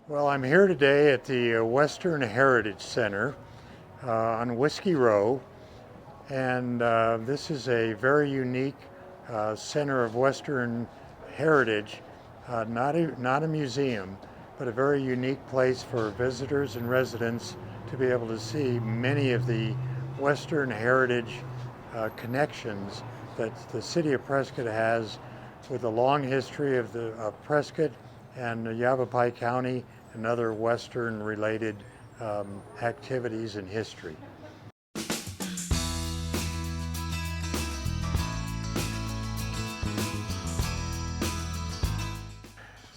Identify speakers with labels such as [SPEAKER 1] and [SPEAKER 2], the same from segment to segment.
[SPEAKER 1] Well, I'm here today at the Western Heritage Center on Whiskey Row, and this is a very unique center of Western heritage, not a museum, but a very unique place for visitors and residents to be able to see many of the Western heritage connections that the city of Prescott has with a long history of Prescott and Yavapai County and other Western related activities and history.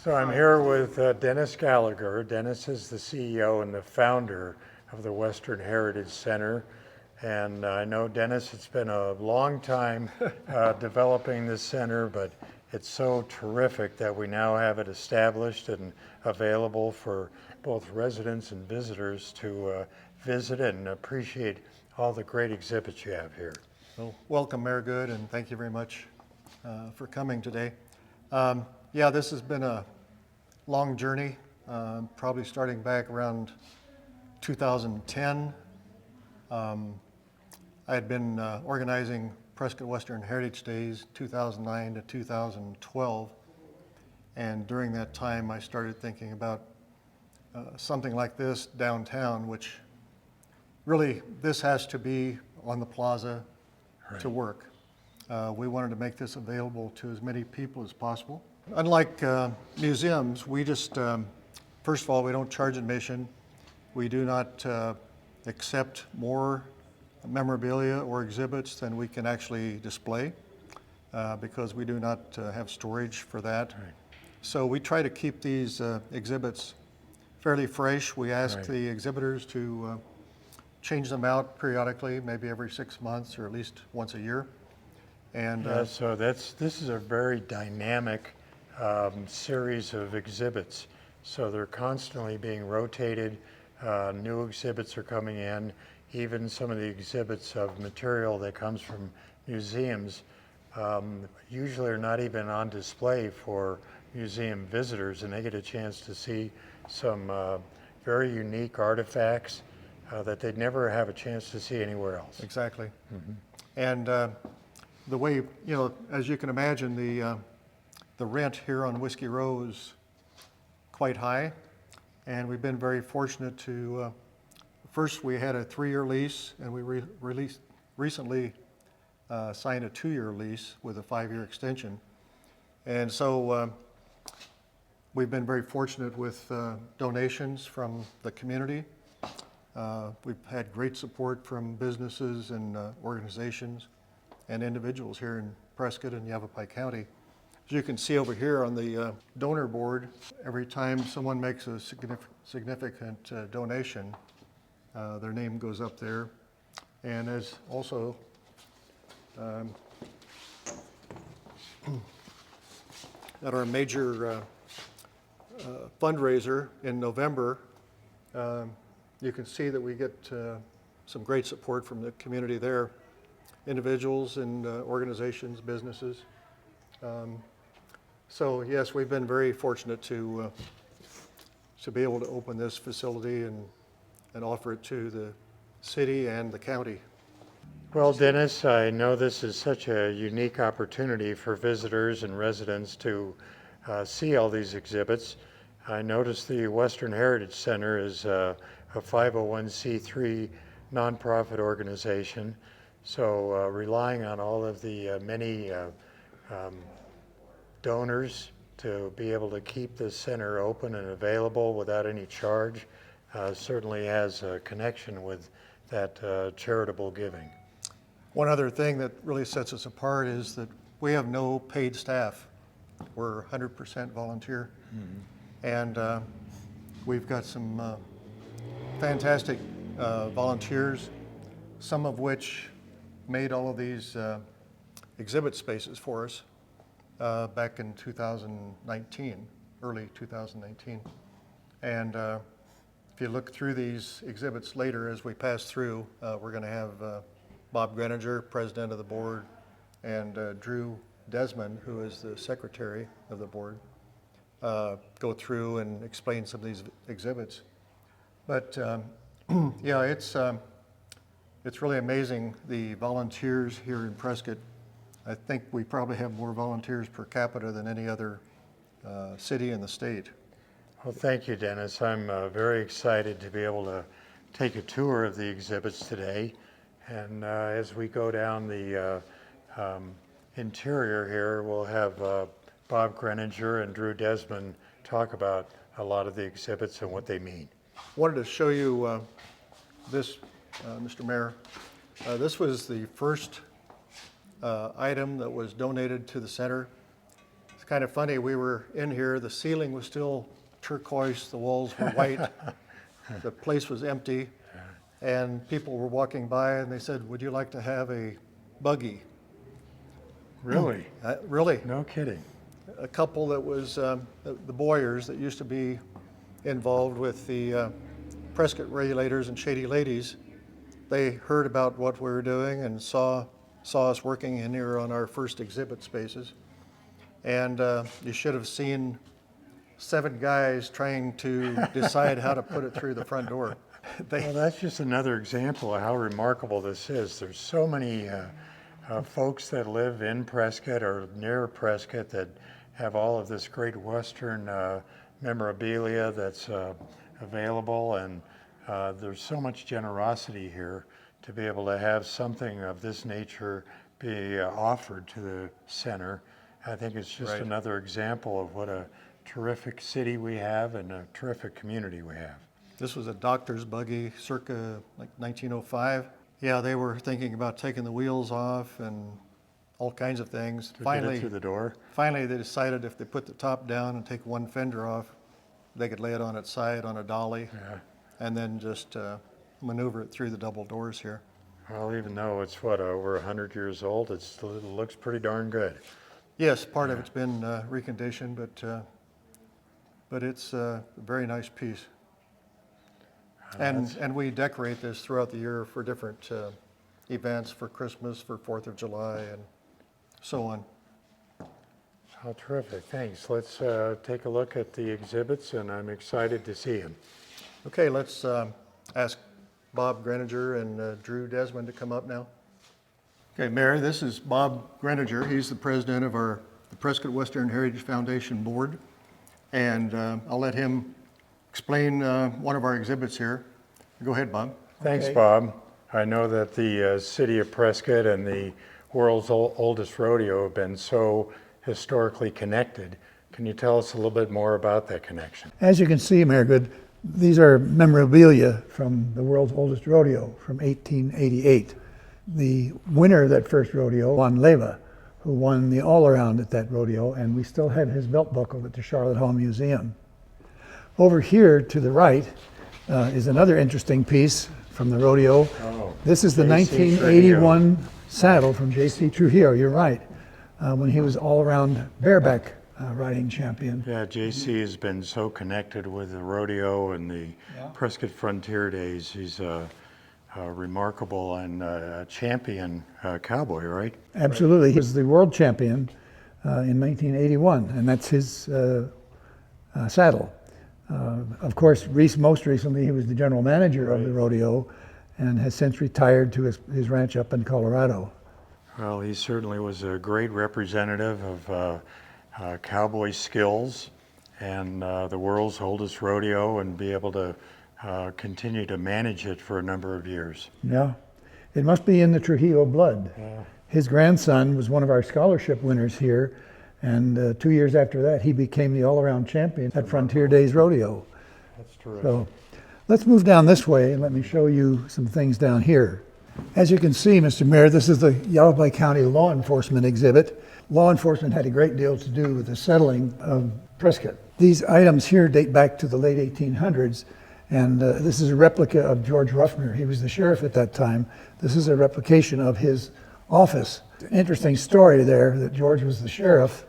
[SPEAKER 1] So I'm here with Dennis Gallagher. Dennis is the CEO and the founder of the Western Heritage Center. And I know, Dennis, it's been a long time developing this center, but it's so terrific that we now have it established and available for both residents and visitors to visit and appreciate all the great exhibits you have here.
[SPEAKER 2] Well, welcome, Mayor Goode, and thank you very much for coming today. Yeah, this has been a long journey, probably starting back around 2010. I had been organizing Prescott Western Heritage Days 2009 to 2012, and during that time I started thinking about something like this downtown, which really this has to be on the plaza to work. We wanted to make this available to as many people as possible. Unlike museums, we just, first of all, we don't charge admission. We do not accept more memorabilia or exhibits than we can actually display because we do not have storage for that.
[SPEAKER 1] Right.
[SPEAKER 2] So we try to keep these exhibits fairly fresh. We ask the exhibitors to change them out periodically, maybe every 6 months or at least once a year. And
[SPEAKER 1] so this is a very dynamic series of exhibits. So they're constantly being rotated. New exhibits are coming in. Even some of the exhibits of material that comes from museums usually are not even on display for museum visitors, and they get a chance to see some very unique artifacts that they'd never have a chance to see anywhere else.
[SPEAKER 2] Exactly. Mm-hmm. And the way, you know, as you can imagine, the rent here on Whiskey Row is quite high, and we've been very fortunate to, first we had a 3-year lease, and we recently signed a 2-year lease with a 5-year extension. And so we've been very fortunate with donations from the community. We've had great support from businesses and organizations and individuals here in Prescott and Yavapai County. As you can see over here on the donor board, every time someone makes a significant donation, their name goes up there. And as also at our major fundraiser in November, you can see that we get some great support from the community there, individuals and organizations, businesses. So yes, we've been very fortunate to be able to open this facility and offer it to the city and the county.
[SPEAKER 1] Well, Dennis, I know this is such a unique opportunity for visitors and residents to see all these exhibits. I noticed the Western Heritage Center is a 501c3 nonprofit organization, so relying on all of the many donors to be able to keep this center open and available without any charge certainly has a connection with that charitable giving.
[SPEAKER 2] One other thing that really sets us apart is that we have no paid staff. We're 100% volunteer. Mm-hmm. And we've got some fantastic volunteers, some of which made all of these exhibit spaces for us back in 2019, early 2019. And if you look through these exhibits later as we pass through, we're going to have Bob Greninger, president of the board, and Drew Desmond, who is the secretary of the board. go through and explain some of these exhibits. But yeah, it's really amazing, the volunteers here in Prescott. I think we probably have more volunteers per capita than any other city in the state.
[SPEAKER 1] Well, thank you, Dennis. I'm very excited to be able to take a tour of the exhibits today. And as we go down the interior here, we'll have Bob Greninger and Drew Desmond talk about a lot of the exhibits and what they mean.
[SPEAKER 2] Wanted to show you this, Mr. Mayor. This was the first item that was donated to the center. It's kind of funny, we were in here, the ceiling was still turquoise, the walls were white, the place was empty, and people were walking by and they said, "Would you like to have a buggy?"
[SPEAKER 1] Really?
[SPEAKER 2] Really.
[SPEAKER 1] No kidding.
[SPEAKER 2] A couple that was the Boyers that used to be involved with the Prescott Regulators and Shady Ladies, they heard about what we were doing and saw us working in here on our first exhibit spaces. And you should have seen 7 guys trying to decide how to put it through the front door.
[SPEAKER 1] Well, that's just another example of how remarkable this is. There's so many folks that live in Prescott or near Prescott that have all of this great Western memorabilia that's available, and there's so much generosity here to be able to have something of this nature be offered to the center. I think it's just
[SPEAKER 2] Right.
[SPEAKER 1] another example of what a terrific city we have and a terrific community we have.
[SPEAKER 2] This was a doctor's buggy circa like 1905. Yeah, they were thinking about taking the wheels off and all kinds of things.
[SPEAKER 1] To get it through the door.
[SPEAKER 2] Finally, they decided if they put the top down and take one fender off, they could lay it on its side on a dolly,
[SPEAKER 1] Yeah.
[SPEAKER 2] and then just maneuver it through the double doors here.
[SPEAKER 1] Well, even though it's over 100 years old, it looks pretty darn good.
[SPEAKER 2] Yes, part of it's been reconditioned, but it's a very nice piece. And we decorate this throughout the year for different events, for Christmas, for 4th of July, and so on.
[SPEAKER 1] How terrific, thanks. Let's take a look at the exhibits, and I'm excited to see them.
[SPEAKER 2] Okay, let's ask Bob Greninger and Drew Desmond to come up now. Okay, Mayor, this is Bob Greninger. He's the president of the Prescott Western Heritage Foundation Board, and I'll let him explain one of our exhibits here. Go ahead, Bob.
[SPEAKER 1] Thanks,
[SPEAKER 2] Okay.
[SPEAKER 1] Bob. I know that the city of Prescott and the world's oldest rodeo have been so historically connected. Can you tell us a little bit more about that connection?
[SPEAKER 3] As you can see, Mayor Goode, these are memorabilia from the world's oldest rodeo from 1888. The winner of that first rodeo, Juan Leyva, who won the all-around at that rodeo, and we still have his belt buckle at the Charlotte Hall Museum. Over here to the right is another interesting piece from the rodeo.
[SPEAKER 1] Oh,
[SPEAKER 3] This is the
[SPEAKER 1] Jc
[SPEAKER 3] 1981 saddle from Jc Trujillo, you're right, when he was all-around bareback riding champion.
[SPEAKER 1] Yeah, JC has been so connected with the rodeo and the Prescott Frontier Days. He's a remarkable and a champion cowboy, right?
[SPEAKER 3] Absolutely. He was the world champion in 1981, and that's his saddle. Of course, most recently, he was the general manager of the rodeo and has since retired to his ranch up in Colorado.
[SPEAKER 1] Well, he certainly was a great representative of cowboy skills and the world's oldest rodeo, and be able to continue to manage it for a number of years.
[SPEAKER 3] Yeah, it must be in the Trujillo blood.
[SPEAKER 1] Yeah.
[SPEAKER 3] His grandson was one of our scholarship winners here, and 2 years after that, he became the all-around champion at Frontier Days Rodeo.
[SPEAKER 1] That's terrific.
[SPEAKER 3] So let's move down this way and let me show you some things down here. As you can see, Mr. Mayor, this is the Yavapai County Law Enforcement exhibit. Law enforcement had a great deal to do with the settling of Prescott. These items here date back to the late 1800s, and this is a replica of George Ruffner. He was the sheriff at that time. This is a replication of his office. Interesting story there that George was the sheriff,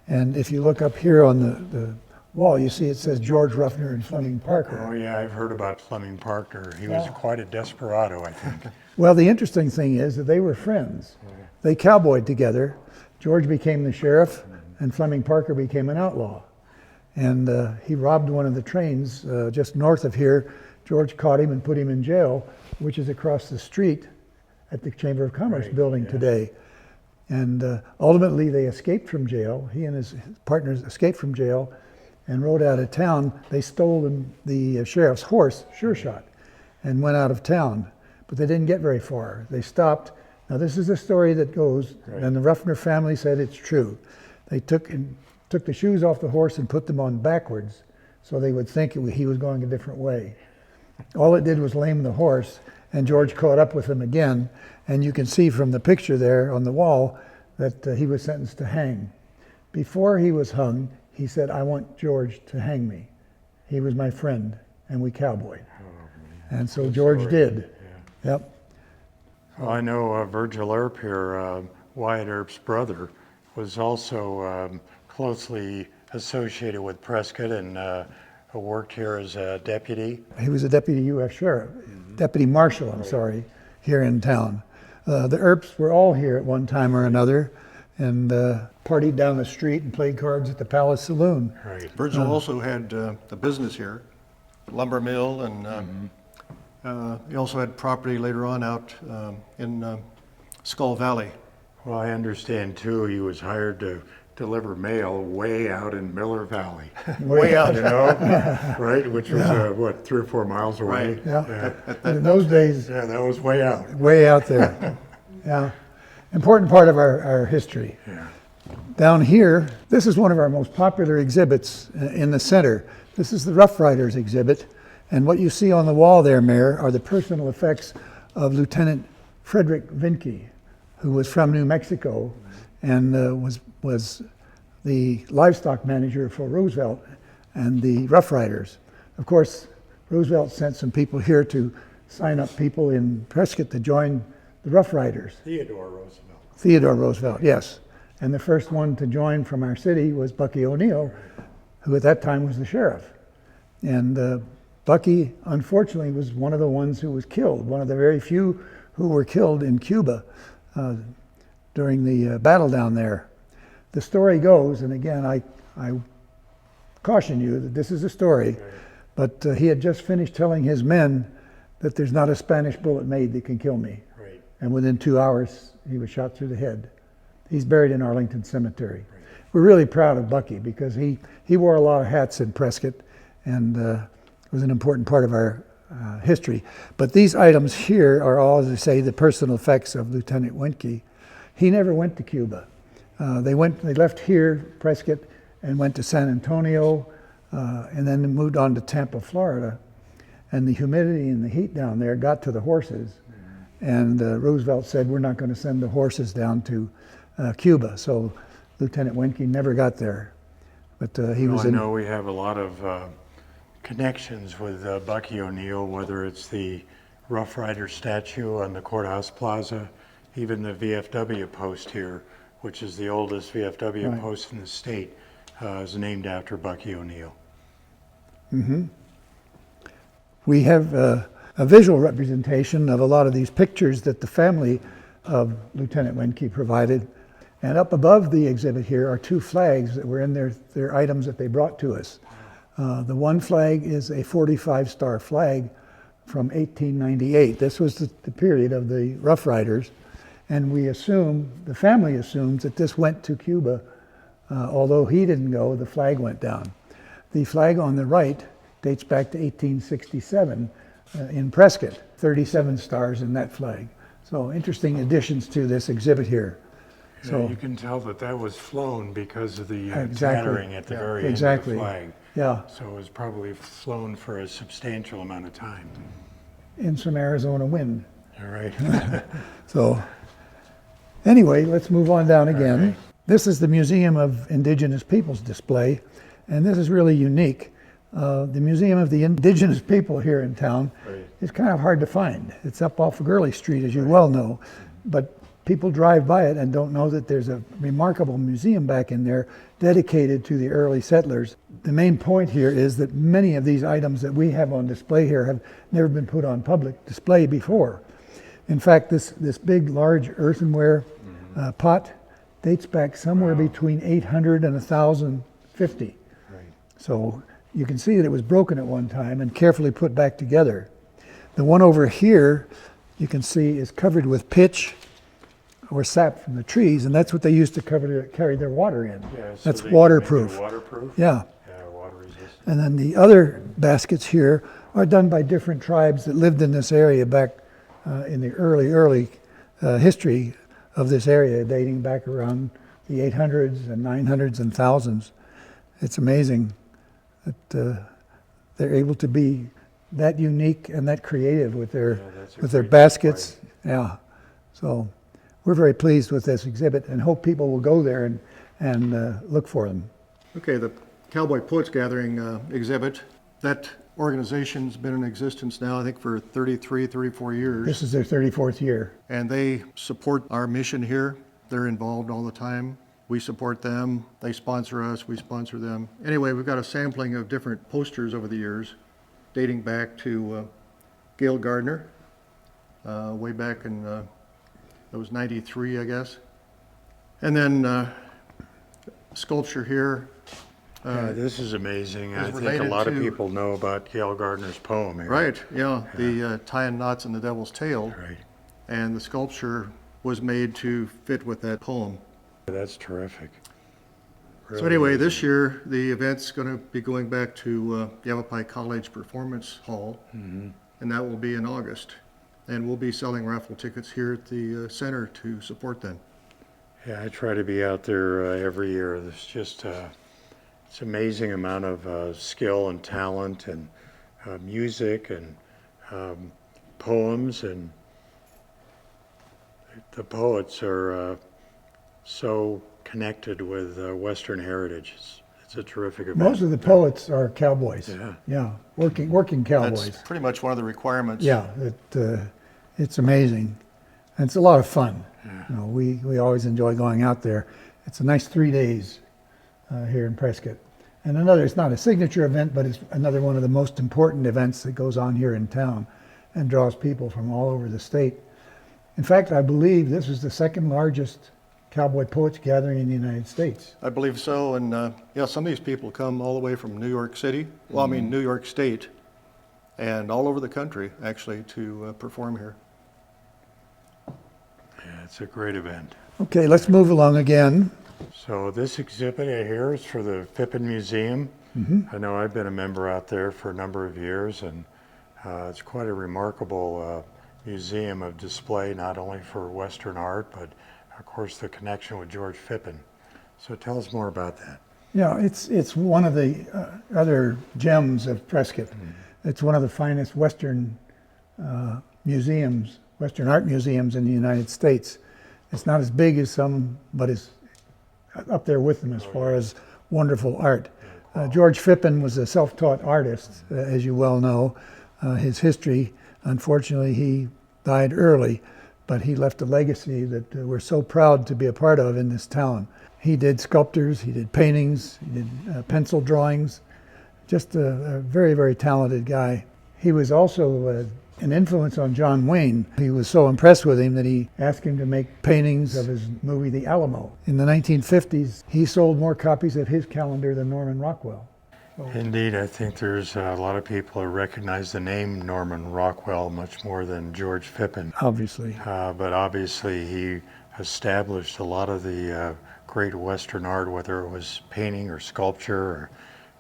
[SPEAKER 3] and if you look up here on the wall, you see it says George Ruffner and Fleming Parker.
[SPEAKER 1] Oh yeah, I've heard about Fleming Parker. He was quite a desperado, I think.
[SPEAKER 3] Well, the interesting thing is that they were friends. They cowboyed together. George became the sheriff, and Fleming Parker became an outlaw. and he robbed one of the trains just north of here. George caught him and put him in jail, which is across the street at the Chamber of Commerce building today. And ultimately they escaped from jail. He and his partners escaped from jail and rode out of town. They stole the sheriff's horse, Sure Shot, and went out of town. But they didn't get very far. They stopped. Now this is the story that goes, and the Ruffner family said it's true. They took the shoes off the horse and put them on backwards so they would think he was going a different way. All it did was lame the horse, and George caught up with him again. And you can see from the picture there on the wall that he was sentenced to hang. Before he was hung, he said, "I want George to hang me. He was my friend, and we cowboyed." And so George did. Yeah. Yep.
[SPEAKER 1] Well, I know Virgil Earp here, Wyatt Earp's brother, was also closely associated with Prescott and worked here as a deputy.
[SPEAKER 3] He was a deputy U.S. sheriff, deputy marshal, I'm sorry, here in town. The Earps were all here at one time or another, and partied down the street and played cards at the Palace Saloon.
[SPEAKER 1] Right.
[SPEAKER 2] Virgil also had the business here, lumber mill, and he also had property later on out in Skull Valley.
[SPEAKER 1] Well, I understand too, he was hired to deliver mail way out in Miller Valley.
[SPEAKER 3] Way out.
[SPEAKER 1] You know, right? Which was, what, 3 or 4 miles away?
[SPEAKER 2] Right.
[SPEAKER 3] Yeah. In those days,
[SPEAKER 1] Yeah, that was way out.
[SPEAKER 3] way out there. Yeah. Important part of our history.
[SPEAKER 1] Yeah.
[SPEAKER 3] Down here, this is one of our most popular exhibits in the center. This is the Rough Riders exhibit. And what you see on the wall there, Mayor, are the personal effects of Lieutenant Frederick Vinke, who was from New Mexico and was the livestock manager for Roosevelt and the Rough Riders. Of course, Roosevelt sent some people here to sign up people in Prescott to join the Rough Riders.
[SPEAKER 1] Theodore Roosevelt.
[SPEAKER 3] Theodore Roosevelt, yes. And the first one to join from our city was Bucky O'Neill, who at that time was the sheriff. And Bucky, unfortunately, was one of the ones who was killed, one of the very few who were killed in Cuba during the battle down there. The story goes, and again, I caution you that this is a story, but he had just finished telling his men that there's not a Spanish bullet made that can kill me.
[SPEAKER 1] Right.
[SPEAKER 3] And within 2 hours, he was shot through the head. He's buried in Arlington Cemetery. We're really proud of Bucky because he wore a lot of hats in Prescott and was an important part of our history. But these items here are all, as I say, the personal effects of Lieutenant Vinke. He never went to Cuba. They left here, Prescott, and went to San Antonio, and then moved on to Tampa, Florida. And the humidity and the heat down there got to the horses. And Roosevelt said, "We're not going to send the horses down to Cuba." So Lieutenant Vinke never got there. But he was
[SPEAKER 1] I know we have a lot of connections with Bucky O'Neill, whether it's the Rough Rider statue on the Courthouse Plaza, even the VFW post here, which is the oldest VFW post in the state, is named after Bucky O'Neill.
[SPEAKER 3] Mm-hmm. We have a visual representation of a lot of these pictures that the family of Lieutenant Vinke provided. And up above the exhibit here are 2 flags that were in their items that they brought to us. The one flag is a 45-star flag from 1898. This was the period of the Rough Riders. And the family assumes that this went to Cuba. Although he didn't go, the flag went down. The flag on the right dates back to 1867 in Prescott, 37 stars in that flag. So interesting additions to this exhibit here.
[SPEAKER 1] Yeah,
[SPEAKER 3] So
[SPEAKER 1] you can tell that was flown because of the
[SPEAKER 3] Exactly.
[SPEAKER 1] tattering at the very end of the flag.
[SPEAKER 3] Yeah,
[SPEAKER 1] So it was probably flown for a substantial amount of time.
[SPEAKER 3] in some Arizona wind.
[SPEAKER 1] All right.
[SPEAKER 3] So anyway, let's move on down again.
[SPEAKER 1] All right.
[SPEAKER 3] This is the Museum of Indigenous Peoples display, and this is really unique. The Museum of the Indigenous People here in town is kind of hard to find. It's up off of Gurley Street, as you well know, but people drive by it and don't know that there's a remarkable museum back in there dedicated to the early settlers. The main point here is that many of these items that we have on display here have never been put on public display before. In fact, this big, large earthenware pot dates back somewhere between 800 and 1050. So you can see that it was broken at one time and carefully put back together. The one over here, you can see, is covered with pitch or sap from the trees, and that's what they used to carry their water in.
[SPEAKER 1] Yeah, so
[SPEAKER 3] That's
[SPEAKER 1] they
[SPEAKER 3] waterproof.
[SPEAKER 1] make it waterproof?
[SPEAKER 3] Yeah.
[SPEAKER 1] Yeah, water resistant.
[SPEAKER 3] And then the other baskets here are done by different tribes that lived in this area back in the early history of this area, dating back around the 800s and 900s and thousands. It's amazing that they're able to be that unique and that creative with their
[SPEAKER 1] great
[SPEAKER 3] baskets.
[SPEAKER 1] display.
[SPEAKER 3] Yeah. So we're very pleased with this exhibit and hope people will go there and look for them.
[SPEAKER 2] Okay, the Cowboy Poets Gathering exhibit, that organization's been in existence now, I think, for 33, 34 years.
[SPEAKER 3] This is their 34th year.
[SPEAKER 2] And they support our mission here. They're involved all the time. We support them. They sponsor us. We sponsor them. Anyway, we've got a sampling of different posters over the years, dating back to Gail Gardner, way back in, it was 93, I guess. And then sculpture here.
[SPEAKER 1] Yeah, this is amazing. I think a
[SPEAKER 2] related
[SPEAKER 1] lot of
[SPEAKER 2] to-
[SPEAKER 1] people know about Gail Gardner's poem here.
[SPEAKER 2] Right, yeah, the tying knots in the devil's tail.
[SPEAKER 1] Right.
[SPEAKER 2] And the sculpture was made to fit with that poem.
[SPEAKER 1] That's terrific.
[SPEAKER 2] So
[SPEAKER 1] Really
[SPEAKER 2] anyway,
[SPEAKER 1] amazing.
[SPEAKER 2] this year, the event's going to be going back to Yavapai College Performance Hall, and that will be in August. And we'll be selling raffle tickets here at the center to support them.
[SPEAKER 1] Yeah, I try to be out there every year. There's just it's amazing amount of skill and talent and music and poems, and the poets are so connected with Western heritage. It's a terrific event.
[SPEAKER 3] Most of the poets are cowboys.
[SPEAKER 1] Yeah.
[SPEAKER 3] Yeah, working cowboys.
[SPEAKER 2] That's pretty much one of the requirements.
[SPEAKER 3] Yeah, it's amazing. And it's a lot of fun. You know, we always enjoy going out there. It's a nice 3 days here in Prescott. And it's not a signature event, but it's another one of the most important events that goes on here in town and draws people from all over the state. In fact, I believe this is the second largest cowboy poets gathering in the United States.
[SPEAKER 2] I believe so, and yeah, some of these people come all the way from New York City, well, I mean, New York State, and all over the country, actually, to perform here.
[SPEAKER 1] Yeah, it's a great event.
[SPEAKER 3] Okay, let's move along again.
[SPEAKER 1] So this exhibit here is for the Phippen Museum. I know I've been a member out there for a number of years, and it's quite a remarkable museum of display, not only for Western art, but of course the connection with George Phippen. So tell us more about that.
[SPEAKER 3] Yeah, it's one of the other gems of Prescott. It's one of the finest Western museums, Western art museums in the United States. It's not as big as some, but it's up there with them as far as wonderful art. George Phippen was a self-taught artist, as you well know. His history, unfortunately, he died early, but he left a legacy that we're so proud to be a part of in this town. He did sculptures, he did paintings, he did pencil drawings, just a very, very talented guy. He was also an influence on John Wayne. He was so impressed with him that he asked him to make paintings of his movie, The Alamo. In the 1950s, he sold more copies of his calendar than Norman Rockwell.
[SPEAKER 1] Indeed, I think there's a lot of people who recognize the name Norman Rockwell much more than George Phippen.
[SPEAKER 3] Obviously.
[SPEAKER 1] But obviously he established a lot of the great Western art, whether it was painting or sculpture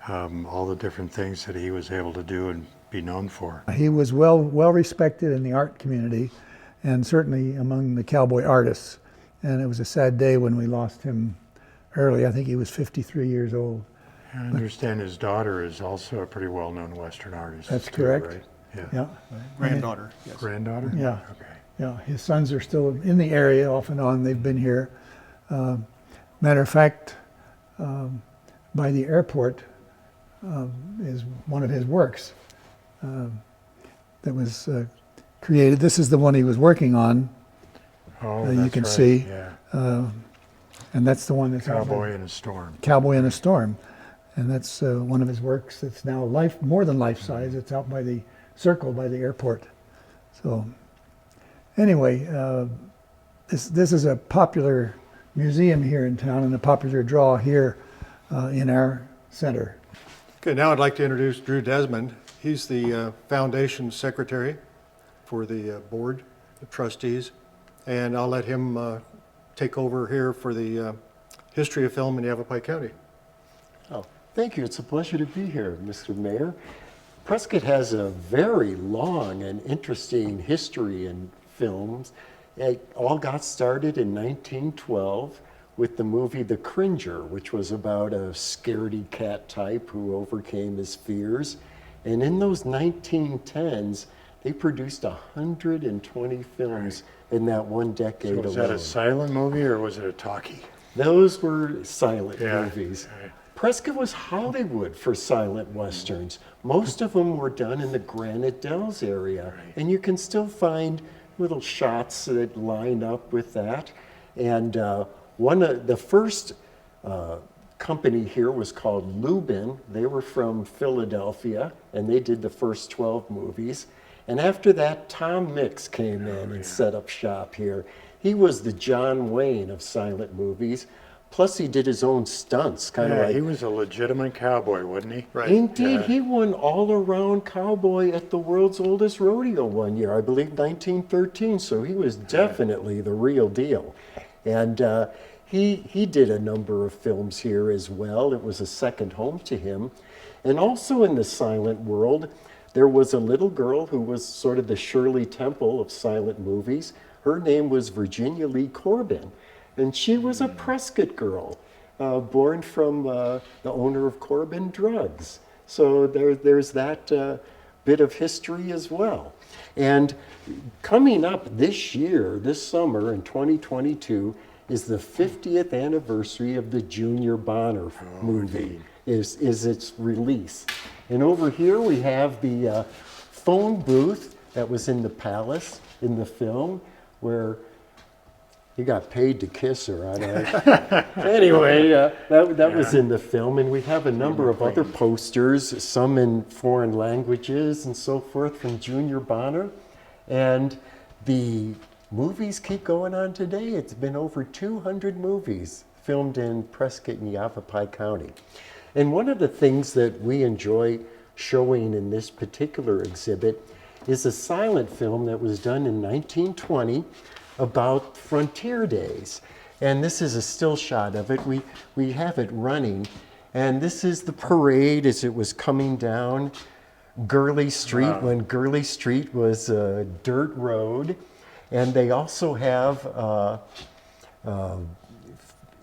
[SPEAKER 1] or all the different things that he was able to do and be known for.
[SPEAKER 3] He was well respected in the art community and certainly among the cowboy artists. And it was a sad day when we lost him early. I think he was 53 years old.
[SPEAKER 1] I understand his daughter is also a pretty well-known Western artist.
[SPEAKER 3] That's
[SPEAKER 1] too,
[SPEAKER 3] correct.
[SPEAKER 1] right? Yeah.
[SPEAKER 3] Yeah.
[SPEAKER 2] Granddaughter, yes.
[SPEAKER 1] Granddaughter?
[SPEAKER 3] Yeah.
[SPEAKER 1] Okay.
[SPEAKER 3] Yeah, his sons are still in the area off and on. They've been here. Matter of fact, by the airport is one of his works that was created. This is the one he was working on.
[SPEAKER 1] Oh,
[SPEAKER 3] You
[SPEAKER 1] that's
[SPEAKER 3] can
[SPEAKER 1] right.
[SPEAKER 3] see.
[SPEAKER 1] Yeah.
[SPEAKER 3] And that's the one that's out there.
[SPEAKER 1] Cowboy in a Storm.
[SPEAKER 3] Cowboy in a Storm. And that's one of his works that's now more than life-size. It's out by the circle by the airport. So anyway, this is a popular museum here in town and a popular draw here in our center.
[SPEAKER 2] Okay, now I'd like to introduce Drew Desmond. He's the foundation secretary for the board of trustees, and I'll let him take over here for the history of film in Yavapai County.
[SPEAKER 4] Oh, thank you. It's a pleasure to be here, Mr. Mayor. Prescott has a very long and interesting history in films. It all got started in 1912 with the movie The Cringer, which was about a scaredy cat type who overcame his fears. And in those 1910s, they produced 120 films in that one decade
[SPEAKER 1] Was
[SPEAKER 4] alone.
[SPEAKER 1] that a silent movie or was it a talkie?
[SPEAKER 4] Those were silent
[SPEAKER 1] Yeah.
[SPEAKER 4] movies. Prescott was Hollywood for silent westerns. Most of them were done in the Granite Dells area, and you can still find little shots that line up with that. And one of the first company here was called Lubin. They were from Philadelphia, and they did the first 12 movies. And after that, Tom Mix came in and set up shop here. He was the John Wayne of silent movies. Plus, he did his own stunts, kind of
[SPEAKER 1] Yeah,
[SPEAKER 4] like.
[SPEAKER 1] he was a legitimate cowboy, wasn't he?
[SPEAKER 2] Right.
[SPEAKER 4] Indeed,
[SPEAKER 1] Yeah.
[SPEAKER 4] he won all-around cowboy at the world's oldest rodeo one year, I believe 1913, so he was definitely the real deal. And he did a number of films here as well. It was a second home to him. And also in the silent world, there was a little girl who was sort of the Shirley Temple of silent movies. Her name was Virginia Lee Corbin. And she was a Prescott girl, born from the owner of Corbin Drugs. So there's that bit of history as well. And coming up this year, this summer in 2022, is the 50th anniversary of the Junior Bonner movie, is its release. And over here we have the phone booth that was in the palace in the film, where he got paid to kiss her. I don't know. Anyway, that was in the film, and we have a number of other posters, some in foreign languages and so forth from Junior Bonner. And the movies keep going on today. It's been over 200 movies filmed in Prescott and Yavapai County. And one of the things that we enjoy showing in this particular exhibit is a silent film that was done in 1920 about frontier days. And this is a still shot of it. We have it running. And this is the parade as it was coming down Gurley Street, when Gurley Street was a dirt road. And they also have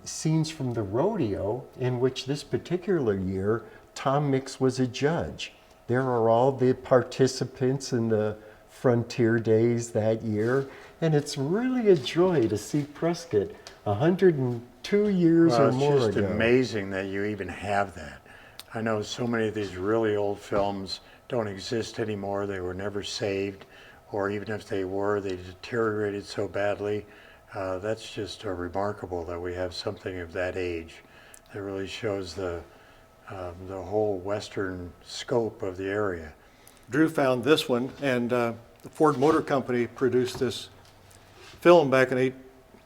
[SPEAKER 4] scenes from the rodeo, in which this particular year, Tom Mix was a judge. There are all the participants in the frontier days that year. And it's really a joy to see Prescott 102 years or more
[SPEAKER 1] It's just
[SPEAKER 4] ago.
[SPEAKER 1] amazing that you even have that. I know so many of these really old films don't exist anymore. They were never saved, or even if they were, they deteriorated so badly. That's just remarkable that we have something of that age that really shows the whole western scope of the area.
[SPEAKER 2] Drew found this one, and the Ford Motor Company produced this film back in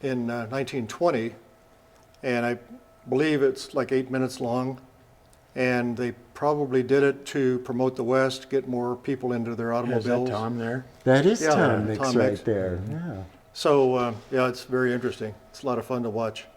[SPEAKER 2] 1920, and I believe it's like 8 minutes long, and they probably did it to promote the West, get more people into their
[SPEAKER 1] Is
[SPEAKER 2] automobiles.
[SPEAKER 1] that Tom there?
[SPEAKER 4] That is
[SPEAKER 2] Yeah,
[SPEAKER 4] Tom Mix
[SPEAKER 2] Tom
[SPEAKER 4] right
[SPEAKER 2] Mix.
[SPEAKER 4] there. Yeah.
[SPEAKER 2] So yeah, it's very interesting. It's a lot of fun to watch.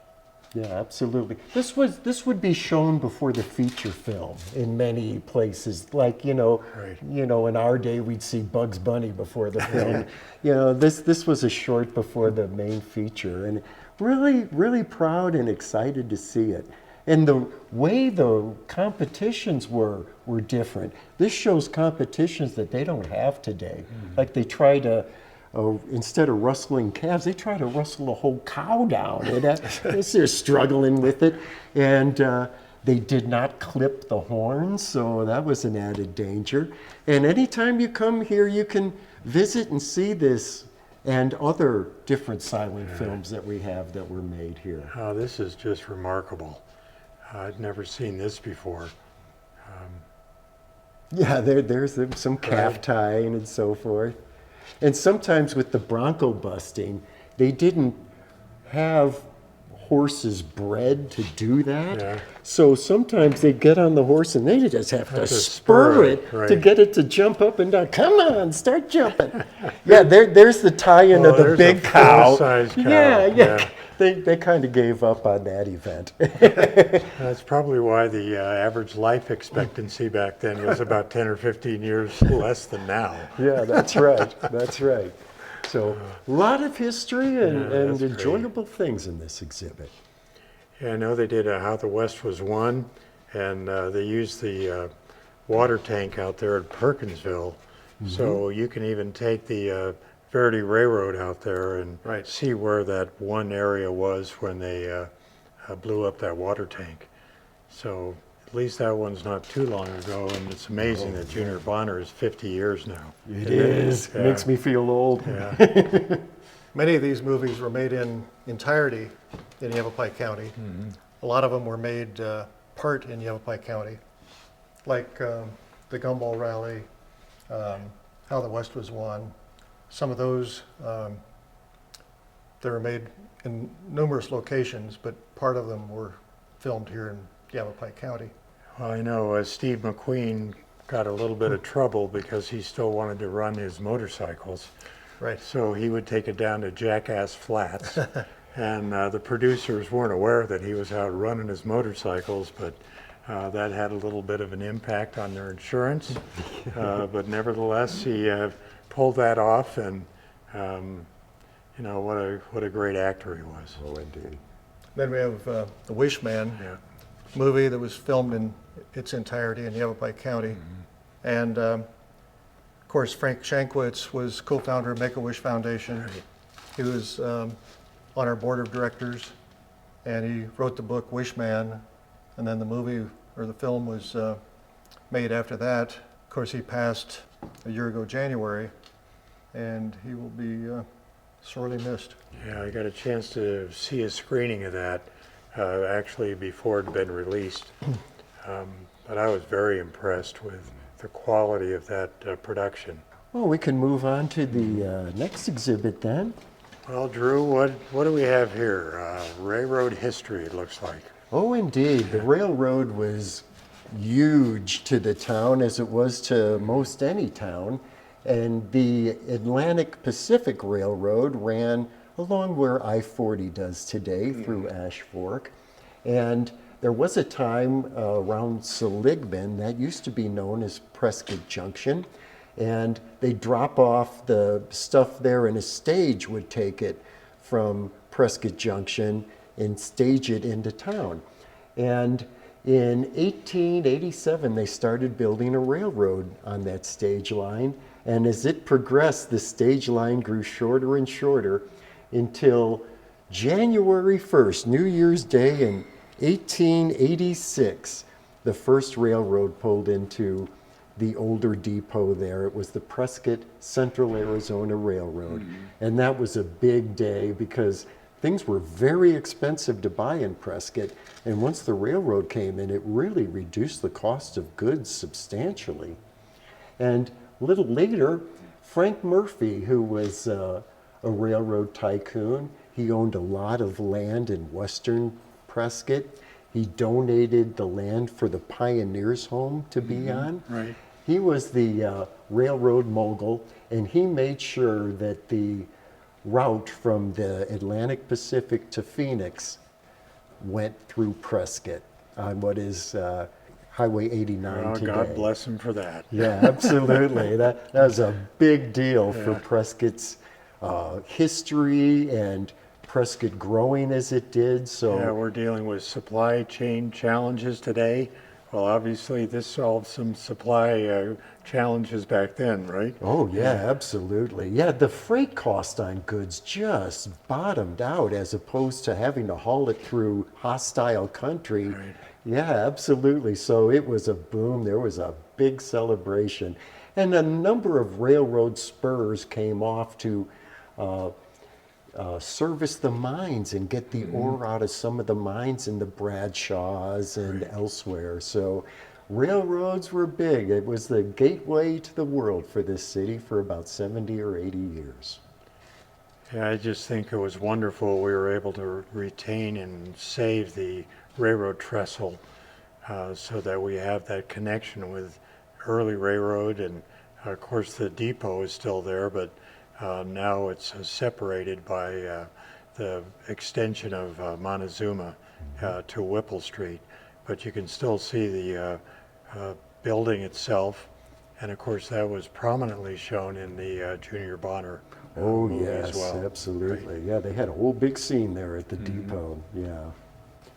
[SPEAKER 4] Yeah, absolutely. This would be shown before the feature film in many places. Like,
[SPEAKER 1] Right.
[SPEAKER 4] in our day we'd see Bugs Bunny before the film. This was a short before the main feature, and really proud and excited to see it. And the way the competitions were different. This shows competitions that they don't have today. Like they try to instead of rustling calves, they try to rustle a whole cow down. And they're struggling with it. And they did not clip the horns, so that was an added danger. And anytime you come here, you can visit and see this and other different silent films that we have that were made here.
[SPEAKER 1] This is just remarkable. I'd never seen this before.
[SPEAKER 4] Yeah, there's some calf tying and so forth. And sometimes with the bronco busting, they didn't have horses bred to do that.
[SPEAKER 1] Yeah.
[SPEAKER 4] So sometimes they get on the horse and they just have to spur
[SPEAKER 1] spur
[SPEAKER 4] it
[SPEAKER 1] it, right.
[SPEAKER 4] to get it to jump up and down. Come on, start jumping. Yeah, there's the tie-in of the
[SPEAKER 1] there's
[SPEAKER 4] big
[SPEAKER 1] a
[SPEAKER 4] cow.
[SPEAKER 1] full-size cow,
[SPEAKER 4] Yeah.
[SPEAKER 1] yeah.
[SPEAKER 4] They kind of gave up on that event.
[SPEAKER 1] That's probably why the average life expectancy back then was about 10 or 15 years less than now.
[SPEAKER 4] Yeah, that's right. That's right. So a lot of history and
[SPEAKER 1] that's great.
[SPEAKER 4] enjoyable things in this exhibit.
[SPEAKER 1] Yeah, I know they did How the West Was Won, and they used the water tank out there at Perkinsville. So you can even take the Verdi Railroad out there and
[SPEAKER 2] Right.
[SPEAKER 1] see where that one area was when they blew up that water tank. So at least that one's not too long ago, and it's amazing that Junior Bonner is 50 years now.
[SPEAKER 4] It is.
[SPEAKER 1] Yeah.
[SPEAKER 4] Makes me feel old.
[SPEAKER 1] Yeah.
[SPEAKER 2] Many of these movies were made in entirety in Yavapai County. A lot of them were made part in Yavapai County, like the Gumball Rally, How the West Was Won. Some of those, they were made in numerous locations, but part of them were filmed here in Yavapai County.
[SPEAKER 1] Well, I know Steve McQueen got a little bit of trouble because he still wanted to run his motorcycles.
[SPEAKER 2] Right.
[SPEAKER 1] So he would take it down to Jackass Flats, and the producers weren't aware that he was out running his motorcycles, but that had a little bit of an impact on their insurance. But nevertheless, he pulled that off, and you know, what a great actor he was.
[SPEAKER 4] Oh, indeed.
[SPEAKER 2] Then we have The Wish Man
[SPEAKER 1] Yeah.
[SPEAKER 2] movie that was filmed in its entirety in Yavapai County. And of course, Frank Shankwitz was co-founder of Make-A-Wish Foundation. He was on our board of directors, and he wrote the book Wish Man, and then the movie or the film was made after that. Of course, he passed a year ago, January, and he will be sorely missed.
[SPEAKER 1] Yeah, I got a chance to see a screening of that actually before it had been released. But I was very impressed with the quality of that production.
[SPEAKER 4] Well, we can move on to the next exhibit then.
[SPEAKER 1] Well, Drew, what do we have here? Railroad history, it looks like.
[SPEAKER 4] Oh, indeed. The railroad was huge to the town, as it was to most any town. And the Atlantic Pacific Railroad ran along where I-40 does today through Ash Fork. And there was a time around Seligman that used to be known as Prescott Junction. And they drop off the stuff there, and a stage would take it from Prescott Junction and stage it into town. And in 1887, they started building a railroad on that stage line. And as it progressed, the stage line grew shorter and shorter until January 1st, New Year's Day in 1886, the first railroad pulled into the older depot there. It was the Prescott Central Arizona Railroad. And that was a big day because things were very expensive to buy in Prescott. And once the railroad came in, it really reduced the cost of goods substantially. And a little later, Frank Murphy, who was a railroad tycoon, he owned a lot of land in western Prescott. He donated the land for the Pioneers' Home to be on.
[SPEAKER 1] Right.
[SPEAKER 4] He was the railroad mogul, and he made sure that the route from the Atlantic Pacific to Phoenix went through Prescott on what is Highway 89
[SPEAKER 1] Oh,
[SPEAKER 4] today.
[SPEAKER 1] God bless him for that.
[SPEAKER 4] Yeah, absolutely. That was a big deal for Prescott's history and Prescott growing as it did. So
[SPEAKER 1] Yeah, we're dealing with supply chain challenges today. Well, obviously, this solved some supply challenges back then, right?
[SPEAKER 4] oh yeah, absolutely. Yeah, the freight cost on goods just bottomed out as opposed to having to haul it through hostile country.
[SPEAKER 1] Right.
[SPEAKER 4] Yeah, absolutely. So it was a boom. There was a big celebration. And a number of railroad spurs came off to service the mines and get the ore out of some of the mines in the Bradshaws and elsewhere. So railroads were big. It was the gateway to the world for this city for about 70 or 80 years.
[SPEAKER 1] Yeah, I just think it was wonderful we were able to retain and save the railroad trestle so that we have that connection with early railroad, and of course the depot is still there, but now it's separated by the extension of Montezuma to Whipple Street, but you can still see the building itself, and of course that was prominently shown in the Junior Bonner
[SPEAKER 4] Oh,
[SPEAKER 1] movie
[SPEAKER 4] yes,
[SPEAKER 1] as well.
[SPEAKER 4] absolutely. Yeah, they had a whole big scene there at the depot. Yeah.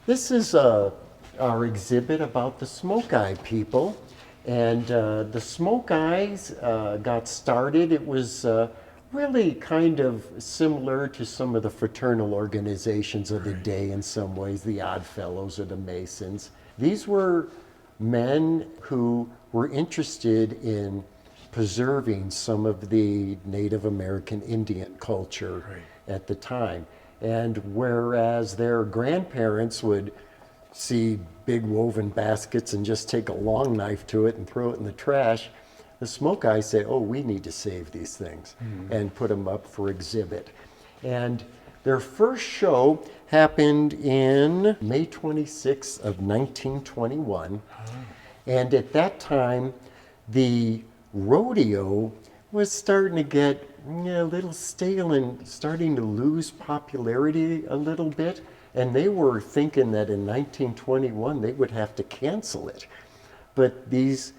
[SPEAKER 4] This is our exhibit about the Smoke Eye people. And the Smoke Eyes got started. It was really kind of similar to some of the fraternal organizations of the day in some ways, the Odd Fellows or the Masons. These were men who were interested in preserving some of the Native American Indian culture at the time. And whereas their grandparents would see big woven baskets and just take a long knife to it and throw it in the trash, the Smoke Eyes say, oh, we need to save these things and put them up for exhibit. And their first show happened in May 26th of 1921. And at that time, the rodeo was starting to get a little stale and starting to lose popularity a little bit. And they were thinking that in 1921 they would have to cancel it. But these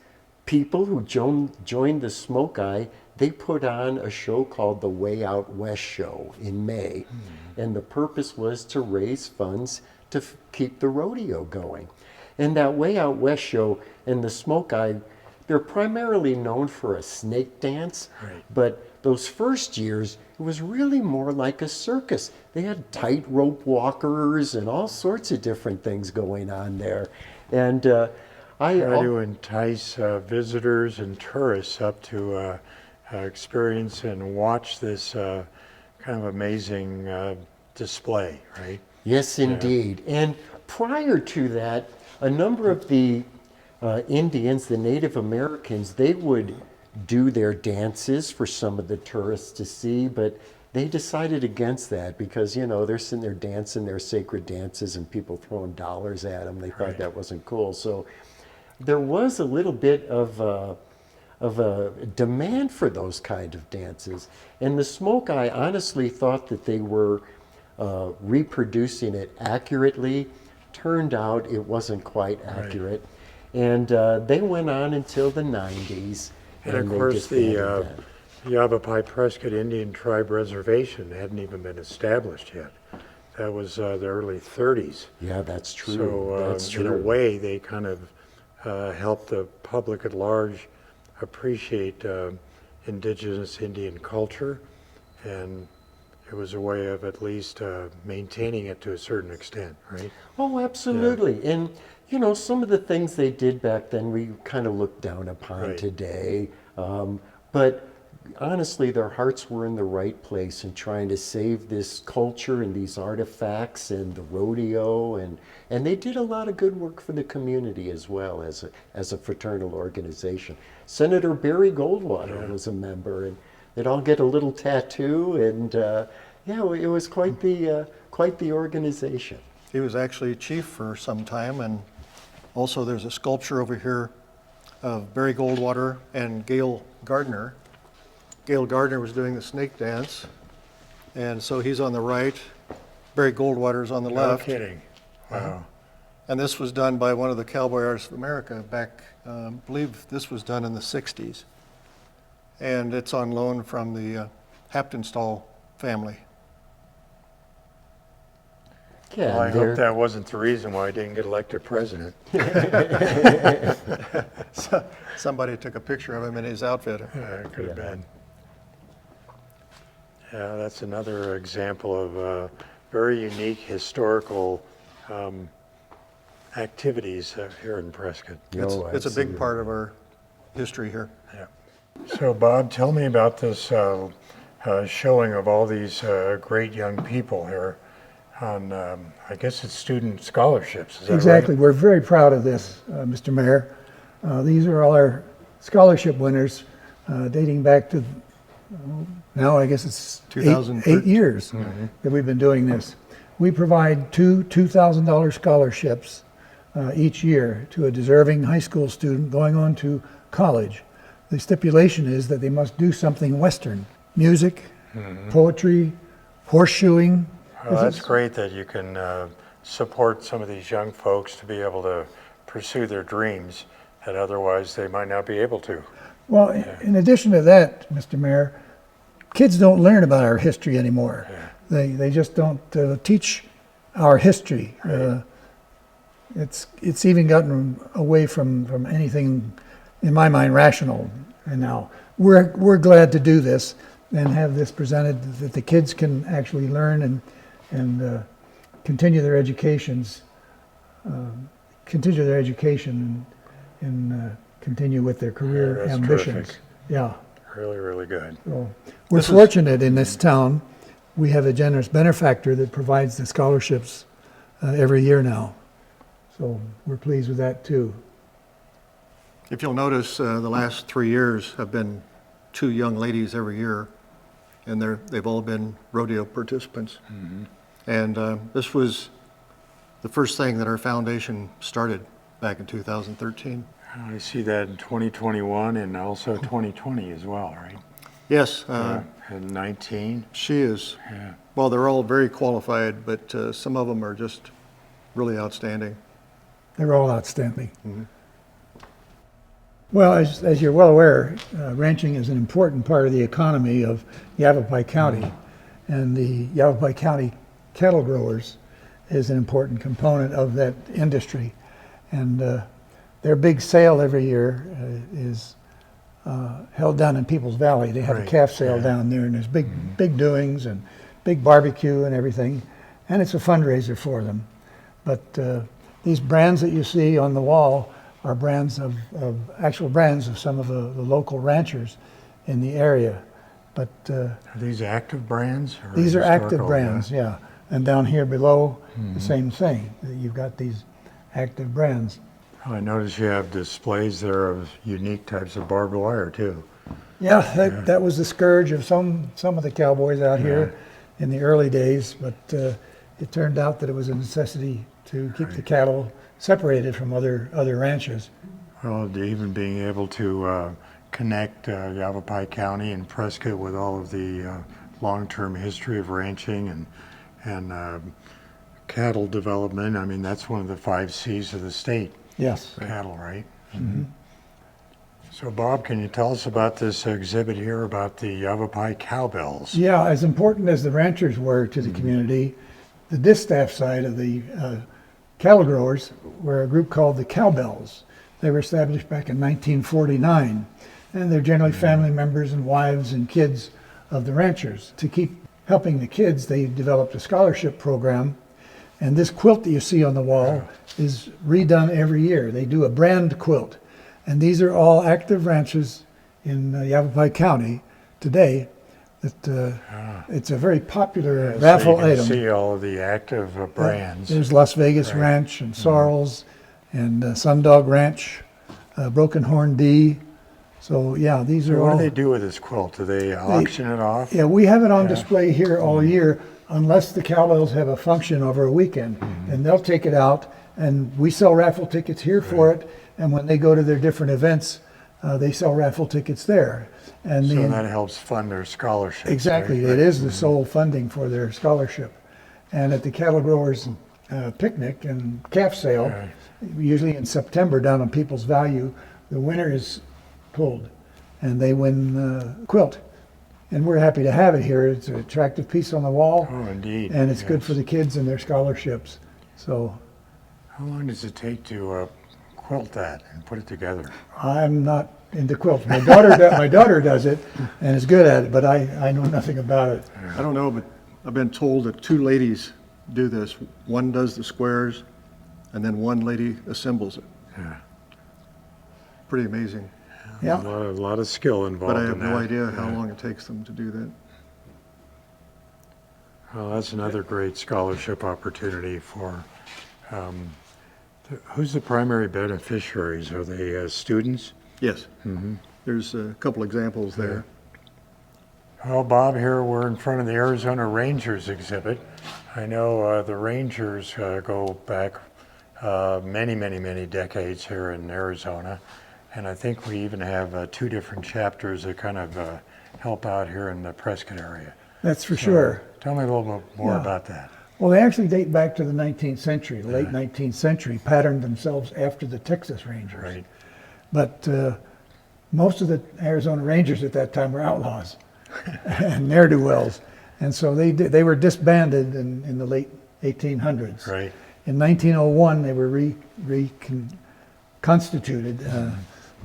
[SPEAKER 4] people who joined the Smoke Eye, they put on a show called the Way Out West Show in May. And the purpose was to raise funds to keep the rodeo going. And that Way Out West Show and the Smoke Eye, they're primarily known for a snake dance, but those first years, it was really more like a circus. They had tightrope walkers and all sorts of different things going on there. And
[SPEAKER 1] Try to entice visitors and tourists up to experience and watch this kind of amazing display, right?
[SPEAKER 4] Yes, indeed. And prior to that, a number of the Indians, the Native Americans, they would do their dances for some of the tourists to see, but they decided against that because, you know, they're sitting there dancing their sacred dances and people throwing dollars at them. They thought that wasn't cool. So there was a little bit of a demand for those kind of dances. And the Smoke Eye honestly thought that they were reproducing it accurately. Turned out it wasn't quite accurate. And they went on until the 90s.
[SPEAKER 1] And of
[SPEAKER 4] they
[SPEAKER 1] course
[SPEAKER 4] disbanded
[SPEAKER 1] the
[SPEAKER 4] that.
[SPEAKER 1] Yavapai Prescott Indian Tribe Reservation hadn't even been established yet. That was the early 30s.
[SPEAKER 4] Yeah, that's true.
[SPEAKER 1] So
[SPEAKER 4] that's true.
[SPEAKER 1] in a way, they kind of helped the public at large appreciate indigenous Indian culture, and it was a way of at least maintaining it to a certain extent, right?
[SPEAKER 4] Oh, absolutely. And, you know, some of the things they did back then we kind of look down upon today. But honestly, their hearts were in the right place in trying to save this culture and these artifacts and the rodeo. And they did a lot of good work for the community as well as a fraternal organization. Senator Barry Goldwater was a member, and they'd all get a little tattoo. And it was quite the organization.
[SPEAKER 2] He was actually chief for some time, and also there's a sculpture over here of Barry Goldwater and Gail Gardner. Gail Gardner was doing the snake dance, and so he's on the right. Barry Goldwater's on the
[SPEAKER 1] No
[SPEAKER 2] left.
[SPEAKER 1] kidding. Wow.
[SPEAKER 2] And this was done by one of the Cowboy Artists of America back, I believe this was done in the 60s. And it's on loan from the Haptonstall family.
[SPEAKER 4] Yeah,
[SPEAKER 1] Well, I hope that wasn't the reason why I didn't get elected president.
[SPEAKER 2] Somebody took a picture of him in his outfit.
[SPEAKER 1] It could have been. Yeah, that's another example of very unique historical activities here in Prescott.
[SPEAKER 2] It's a big part of our history here.
[SPEAKER 1] Yeah. So, Bob, tell me about this showing of all these great young people here on, I guess it's student scholarships. Is that
[SPEAKER 3] Exactly.
[SPEAKER 1] right?
[SPEAKER 3] We're very proud of this, Mr. Mayor. These are all our scholarship winners dating back to now I guess it's
[SPEAKER 2] 2013.
[SPEAKER 3] 8 years that we've been doing this. We provide two $2,000 scholarships each year to a deserving high school student going on to college. The stipulation is that they must do something Western: music, poetry, horseshoeing.
[SPEAKER 1] Well, that's great that you can support some of these young folks to be able to pursue their dreams that otherwise they might not be able to.
[SPEAKER 3] Well, in addition to that, Mr. Mayor, kids don't learn about our history anymore. They just don't teach our history. It's even gotten away from anything, in my mind, rational. And now we're glad to do this and have this presented that the kids can actually learn and continue their educations, and continue with their career
[SPEAKER 1] That's
[SPEAKER 3] ambitions.
[SPEAKER 1] terrific.
[SPEAKER 3] Yeah.
[SPEAKER 1] Really, really good.
[SPEAKER 3] So we're fortunate in this town. We have a generous benefactor that provides the scholarships every year now. So we're pleased with that too.
[SPEAKER 2] If you'll notice, the last 3 years have been 2 young ladies every year, and they've all been rodeo participants. And this was the first thing that our foundation started back in 2013.
[SPEAKER 1] I see that in 2021 and also 2020 as well, right?
[SPEAKER 2] Yes,
[SPEAKER 1] And 19.
[SPEAKER 2] she is.
[SPEAKER 1] Yeah.
[SPEAKER 2] Well, they're all very qualified, but some of them are just really outstanding.
[SPEAKER 3] They're all outstanding. Well, as you're well aware, ranching is an important part of the economy of Yavapai County. And the Yavapai County cattle growers is an important component of that industry. And their big sale every year is held down in Peoples Valley. They have a
[SPEAKER 1] Right.
[SPEAKER 3] calf sale down there, and there's big doings and big barbecue and everything. And it's a fundraiser for them. But these brands that you see on the wall are brands of actual brands of some of the local ranchers in the area. But
[SPEAKER 1] Are these active brands? Or
[SPEAKER 3] these are active
[SPEAKER 1] historical?
[SPEAKER 3] brands, yeah. And down here below, the same thing. You've got these active brands.
[SPEAKER 1] Well, I notice you have displays there of unique types of barbed wire too.
[SPEAKER 3] Yeah, that was the scourge of some of the cowboys out here in the early days, but it turned out that it was a necessity to keep the cattle separated from other ranches.
[SPEAKER 1] Well, even being able to connect Yavapai County and Prescott with all of the long-term history of ranching and cattle development. I mean, that's one of the 5 C's of the state.
[SPEAKER 3] Yes.
[SPEAKER 1] Cattle, right? So, Bob, can you tell us about this exhibit here about the Yavapai Cowbells?
[SPEAKER 3] Yeah, as important as the ranchers were to the community, the distaff side of the cattle growers were a group called the Cowbells. They were established back in 1949, and they're generally family members and wives and kids of the ranchers. To keep helping the kids, they developed a scholarship program, and this quilt that you see on the wall is redone every year. They do a brand quilt, and these are all active ranches in Yavapai County today. It's a very popular raffle
[SPEAKER 1] so you can
[SPEAKER 3] item.
[SPEAKER 1] see all of the active brands.
[SPEAKER 3] There's Las Vegas Ranch and Sorrells and Sundog Ranch, Broken Horn D. So yeah, these are
[SPEAKER 1] What
[SPEAKER 3] all.
[SPEAKER 1] do they do with this quilt? Do they auction it off?
[SPEAKER 3] Yeah, we have it on display here all year, unless the cowbells have a function over a weekend, and they'll take it out, and we sell raffle tickets here for it. And when they go to their different events, they sell raffle tickets there. And
[SPEAKER 1] So that helps fund their scholarships.
[SPEAKER 3] exactly,
[SPEAKER 1] right?
[SPEAKER 3] it is the sole funding for their scholarship. And at the cattle growers picnic and calf sale, usually in September down on People's Value, the winner is pulled, and they win quilt. And we're happy to have it here. It's an attractive piece on the wall,
[SPEAKER 1] Oh, indeed.
[SPEAKER 3] and it's good
[SPEAKER 1] yes.
[SPEAKER 3] for the kids and their scholarships. So
[SPEAKER 1] How long does it take to quilt that and put it together?
[SPEAKER 3] I'm not into quilts. My daughter does it and is good at it, but I know nothing about it.
[SPEAKER 2] I don't know, but I've been told that 2 ladies do this. One does the squares, and then one lady assembles it.
[SPEAKER 1] Yeah.
[SPEAKER 2] Pretty amazing.
[SPEAKER 3] Yeah.
[SPEAKER 1] A lot of skill involved
[SPEAKER 2] But I have
[SPEAKER 1] in that.
[SPEAKER 2] no idea how
[SPEAKER 1] Yeah.
[SPEAKER 2] long it takes them to do that.
[SPEAKER 1] Well, that's another great scholarship opportunity for, who's the primary beneficiaries? Are they students?
[SPEAKER 2] Yes. There's a couple examples there.
[SPEAKER 1] There's a couple examples there. Yeah.
[SPEAKER 2] There's 2 ladies. One does the squares, and then one lady assembles it. Pretty amazing.
[SPEAKER 1] Well, that's another great scholarship opportunity for, who's the primary beneficiaries? Are they students? Well, Bob, here we're in front of the Arizona Rangers exhibit. I know the Rangers go back many decades here in Arizona, and I think we even have 2 different chapters that kind of help out here in the Prescott area.
[SPEAKER 3] That's for sure.
[SPEAKER 1] Tell me a little bit more
[SPEAKER 3] Yeah.
[SPEAKER 1] about that.
[SPEAKER 3] Well, they actually date back to the 19th century, late 19th century, patterned themselves after the Texas Rangers.
[SPEAKER 1] Right.
[SPEAKER 3] But most of the Arizona Rangers at that time were outlaws and ne'er-do-wells. And so they were disbanded in the late 1800s.
[SPEAKER 1] Right.
[SPEAKER 3] In 1901, they were reconstituted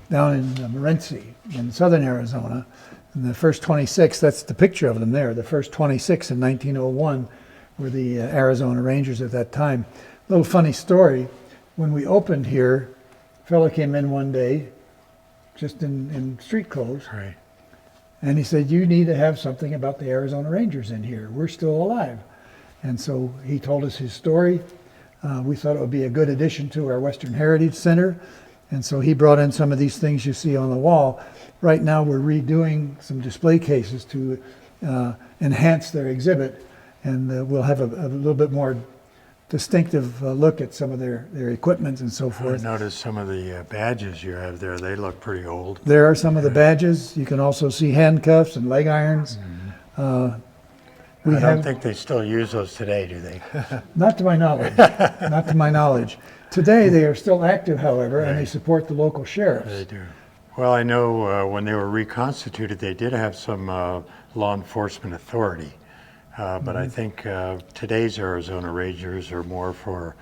[SPEAKER 3] down in Morenci in southern Arizona. And the first 26, that's the picture of them there, the first 26 in 1901 were the Arizona Rangers at that time. Little funny story, when we opened here, a fellow came in one day, just in street clothes,
[SPEAKER 1] Right.
[SPEAKER 3] and he said, "You need to have something about the Arizona Rangers in here. We're still alive." And so he told us his story. We thought it would be a good addition to our Western Heritage Center. And so he brought in some of these things you see on the wall. Right now we're redoing some display cases to enhance their exhibit. And we'll have a little bit more distinctive look at some of their equipment and so
[SPEAKER 1] I
[SPEAKER 3] forth.
[SPEAKER 1] noticed some of the badges you have there. They look pretty old.
[SPEAKER 3] There are some of the badges. You can also see handcuffs and leg irons. We
[SPEAKER 1] I
[SPEAKER 3] have,
[SPEAKER 1] don't think they still use those today, do they?
[SPEAKER 3] not to my knowledge, not to my knowledge. Today they are still active, however, and they
[SPEAKER 1] Right.
[SPEAKER 3] support the local
[SPEAKER 1] They
[SPEAKER 3] sheriffs.
[SPEAKER 1] do. Well, I know when they were reconstituted, they did have some law enforcement authority. But I think today's Arizona Rangers are more for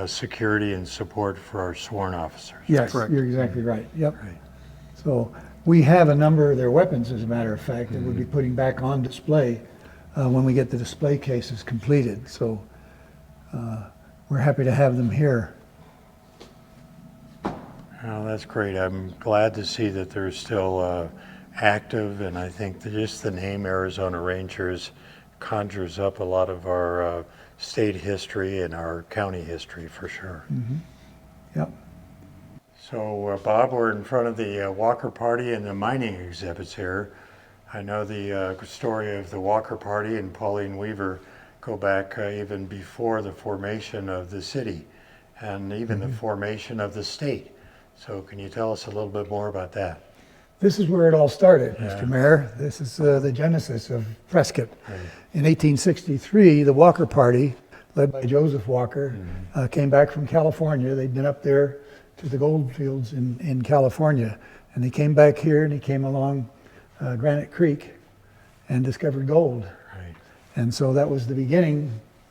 [SPEAKER 1] security and support for our sworn officers.
[SPEAKER 3] Yes,
[SPEAKER 2] Correct.
[SPEAKER 3] you're exactly right. Yep.
[SPEAKER 1] Right.
[SPEAKER 3] So we have a number of their weapons, as a matter of fact, that we'll be putting back on display when we get the display cases completed. So we're happy to have them here.
[SPEAKER 1] Oh, that's great. I'm glad to see that they're still active, and I think that just the name Arizona Rangers conjures up a lot of our state history and our county history for sure.
[SPEAKER 3] Yep.
[SPEAKER 1] So, Bob, we're in front of the Walker Party and the mining exhibits here. I know the story of the Walker Party and Pauline Weaver go back even before the formation of the city and even the formation of the state. So can you tell us a little bit more about that?
[SPEAKER 3] This is where it all started,
[SPEAKER 1] Yeah.
[SPEAKER 3] Mr. Mayor. This is the genesis of Prescott.
[SPEAKER 1] Right.
[SPEAKER 3] In 1863, the Walker Party, led by Joseph Walker, came back from California. They'd been up there to the gold fields in California. And they came back here and he came along Granite Creek and discovered gold.
[SPEAKER 1] Right.
[SPEAKER 3] And so that was the beginning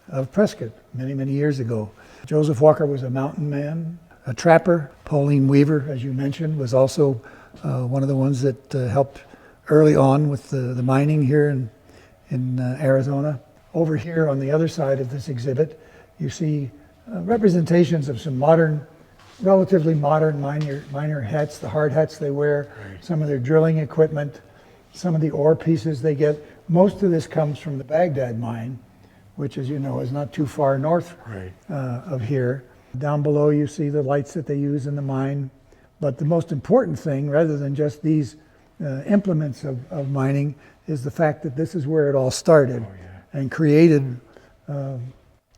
[SPEAKER 3] of Prescott many years ago. Joseph Walker was a mountain man, a trapper. Pauline Weaver, as you mentioned, was also one of the ones that helped early on with the mining here in Arizona. Over here on the other side of this exhibit, you see representations of some relatively modern miner hats, the hard hats they wear,
[SPEAKER 1] Right.
[SPEAKER 3] some of their drilling equipment, some of the ore pieces they get. Most of this comes from the Baghdad mine, which, as you know, is not too far north
[SPEAKER 1] Right.
[SPEAKER 3] of here. Down below you see the lights that they use in the mine. But the most important thing, rather than just these implements of mining, is the fact that this is where it all started and created the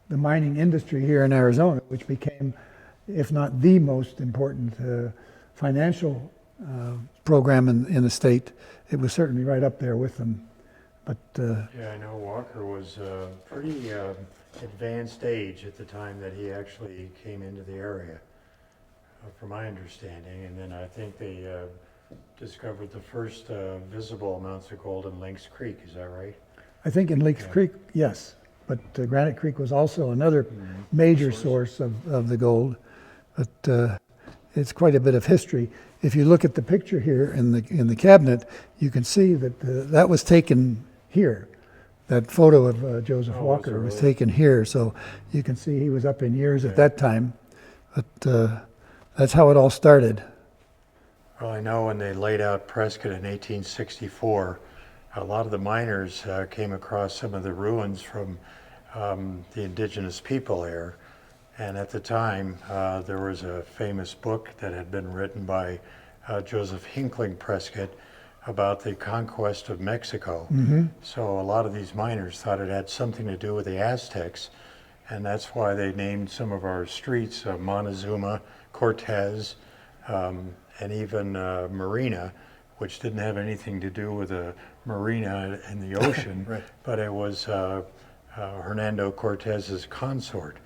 [SPEAKER 3] mining industry here in Arizona, which became, if not the most important financial program in the state. It was certainly right up there with them. But
[SPEAKER 1] Yeah, I know Walker was pretty advanced age at the time that he actually came into the area, from my understanding. And then I think they discovered the first visible amounts of gold in Lynx Creek. Is that right?
[SPEAKER 3] I think in Lake Creek, yes. But Granite Creek was also another major source of the gold. But it's quite a bit of history. If you look at the picture here in the cabinet, you can see that that was taken here. That photo of Joseph
[SPEAKER 1] Oh,
[SPEAKER 3] Walker was
[SPEAKER 1] really?
[SPEAKER 3] taken here, so you can see he was up in years at that time. But that's how it all started.
[SPEAKER 1] Well, I know when they laid out Prescott in 1864, a lot of the miners came across some of the ruins from the indigenous people there. And at the time, there was a famous book that had been written by Joseph Hinckley Prescott about the Conquest of Mexico. So a lot of these miners thought it had something to do with the Aztecs, and that's why they named some of our streets Montezuma, Cortez, and even Marina, which didn't have anything to do with a marina in the ocean,
[SPEAKER 2] Right.
[SPEAKER 1] but it was Hernando Cortez's consort.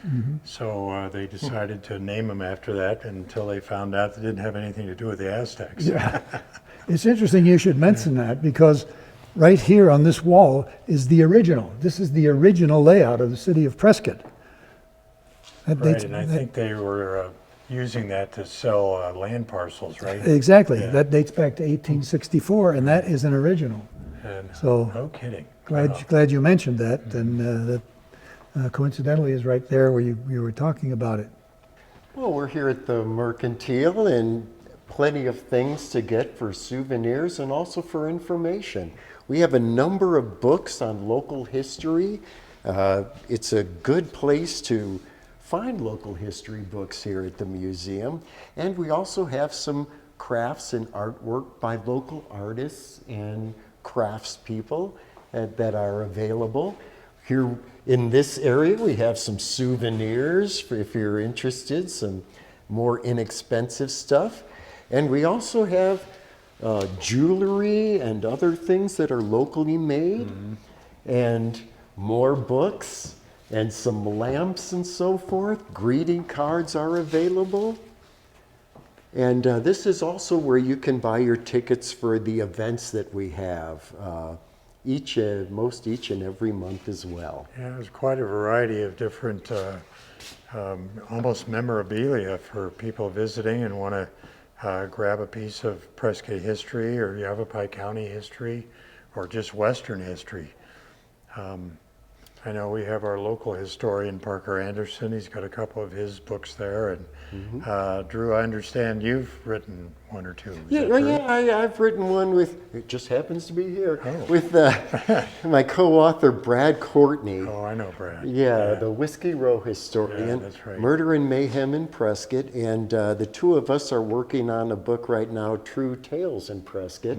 [SPEAKER 1] So they decided to name them after that until they found out they didn't have anything to do with the Aztecs.
[SPEAKER 3] Yeah. It's interesting you should mention that, because right here on this wall is the original. This is the original layout of the city of Prescott. That
[SPEAKER 1] Right,
[SPEAKER 3] dates-
[SPEAKER 1] and I
[SPEAKER 3] that-
[SPEAKER 1] think they were using that to sell land parcels, right?
[SPEAKER 3] Exactly.
[SPEAKER 1] Yeah.
[SPEAKER 3] That dates back to 1864, and that is an original.
[SPEAKER 1] And
[SPEAKER 3] So
[SPEAKER 1] no kidding.
[SPEAKER 3] glad
[SPEAKER 1] Wow.
[SPEAKER 3] glad you mentioned that, and that coincidentally is right there where you were talking about it.
[SPEAKER 4] Well, we're here at the Mercantile, and plenty of things to get for souvenirs and also for information. We have a number of books on local history. It's a good place to find local history books here at the museum. And we also have some crafts and artwork by local artists and craftspeople that are available. Here in this area, we have some souvenirs for if you're interested, some more inexpensive stuff. And we also have jewelry and other things that are locally made, and more books and some lamps and so forth. Greeting cards are available. And this is also where you can buy your tickets for the events that we have each and every month as well.
[SPEAKER 1] Yeah, there's quite a variety of different almost memorabilia for people visiting and want to grab a piece of Prescott history or Yavapai County history or just Western history. I know we have our local historian, Parker Anderson. He's got a couple of his books there. And Drew, I understand you've written one or two. Is that true?
[SPEAKER 4] I've written one with, it just happens to be here,
[SPEAKER 1] Oh.
[SPEAKER 4] with my co-author Brad Courtney.
[SPEAKER 1] Oh, I know Brad.
[SPEAKER 4] Yeah, the Whiskey Row historian,
[SPEAKER 1] Yeah, that's right.
[SPEAKER 4] Murder and Mayhem in Prescott, and the two of us are working on a book right now, True Tales in Prescott,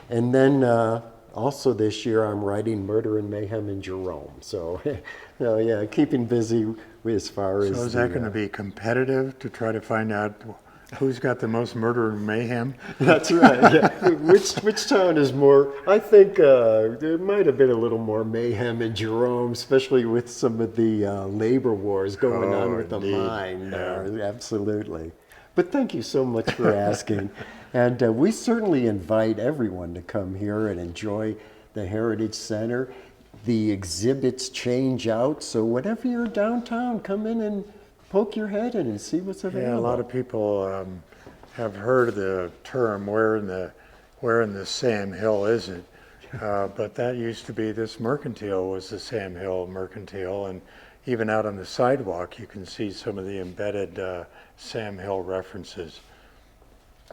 [SPEAKER 4] and then also this year I'm writing Murder and Mayhem in Jerome. So, yeah, keeping busy as far as.
[SPEAKER 1] So is that going to be competitive to try to find out who's got the most murder and mayhem?
[SPEAKER 4] That's right. Yeah. Which town is more? I think there might have been a little more mayhem in Jerome, especially with some of the labor wars going on with
[SPEAKER 1] indeed.
[SPEAKER 4] the mine.
[SPEAKER 1] Yeah.
[SPEAKER 4] Absolutely. But thank you so much for asking. And we certainly invite everyone to come here and enjoy the Heritage Center. The exhibits change out, so whenever you're downtown, come in and poke your head in and see what's available.
[SPEAKER 1] Yeah, a lot of people have heard of the term where in the Sam Hill is it? But that used to be, this mercantile was the Sam Hill Mercantile, and even out on the sidewalk you can see some of the embedded Sam Hill references.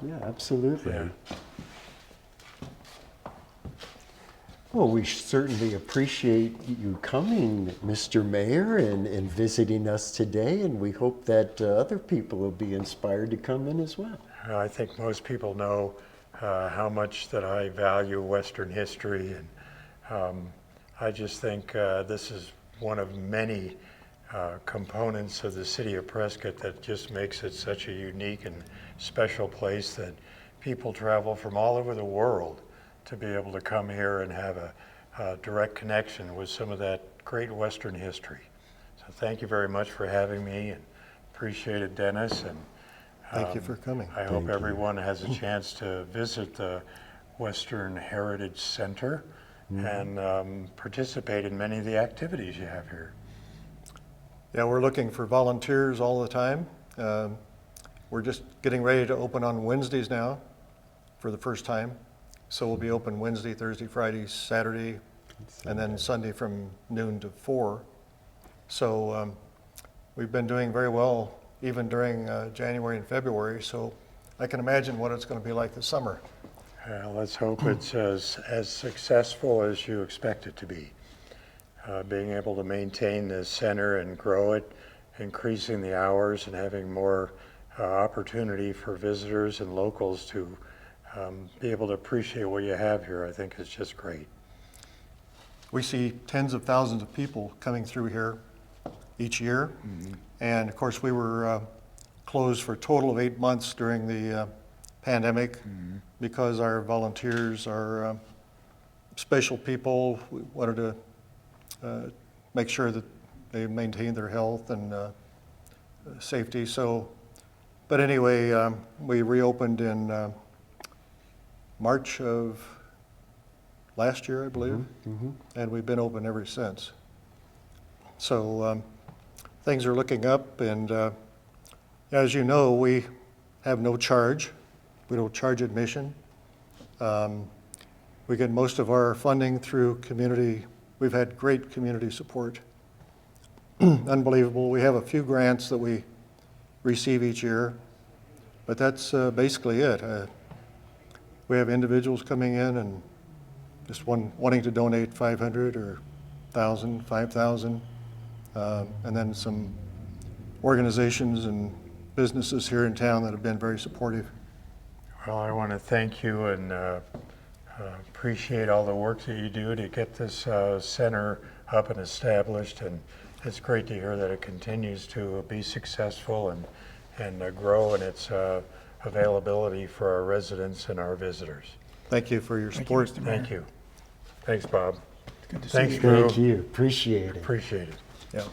[SPEAKER 4] Yeah, absolutely.
[SPEAKER 1] Yeah.
[SPEAKER 4] Well, we certainly appreciate you coming, Mr. Mayor, and visiting us today, and we hope that other people will be inspired to come in as well.
[SPEAKER 1] I think most people know how much that I value Western history, and I just think this is one of many components of the city of Prescott that just makes it such a unique and special place that people travel from all over the world to be able to come here and have a direct connection with some of that great Western history. So thank you very much for having me, and appreciate it, Dennis. And
[SPEAKER 2] Thank you for coming.
[SPEAKER 1] I hope everyone has a chance to visit the Western Heritage Center and participate in many of the activities you have here.
[SPEAKER 2] Yeah, we're looking for volunteers all the time. We're just getting ready to open on Wednesdays now for the first time. So we'll be open Wednesday, Thursday, Friday, Saturday, and then Sunday from noon to 4. So we've been doing very well even during January and February. So I can imagine what it's going to be like this summer.
[SPEAKER 1] Let's hope it's as successful as you expect it to be. Being able to maintain the center and grow it, increasing the hours and having more opportunity for visitors and locals to be able to appreciate what you have here, I think is just great.
[SPEAKER 2] We see tens of thousands of people coming through here each year. And of course, we were closed for a total of 8 months during the pandemic because our volunteers are special people. We wanted to make sure that they maintain their health and safety. So, but anyway, we reopened in March of last year, I believe, and we've been open ever since. So things are looking up, and as you know, we have no charge. We don't charge admission. We get most of our funding through community. We've had great community support. Unbelievable. We have a few grants that we receive each year, but that's basically it. We have individuals coming in and just wanting to donate 500 or 1,000, 5,000, and then some organizations and businesses here in town that have been very supportive.
[SPEAKER 1] Well, I want to thank you and appreciate all the work that you do to get this center up and established, and it's great to hear that it continues to be successful and grow in its availability for our residents and our visitors.
[SPEAKER 2] Thank you for your support.
[SPEAKER 3] Mr. Mayor.
[SPEAKER 1] Thank you. Thanks, Bob.
[SPEAKER 3] Good to
[SPEAKER 1] Thanks,
[SPEAKER 3] see you.
[SPEAKER 1] Drew.
[SPEAKER 4] Thank you. Appreciate it.
[SPEAKER 1] Appreciate it.
[SPEAKER 2] Yeah.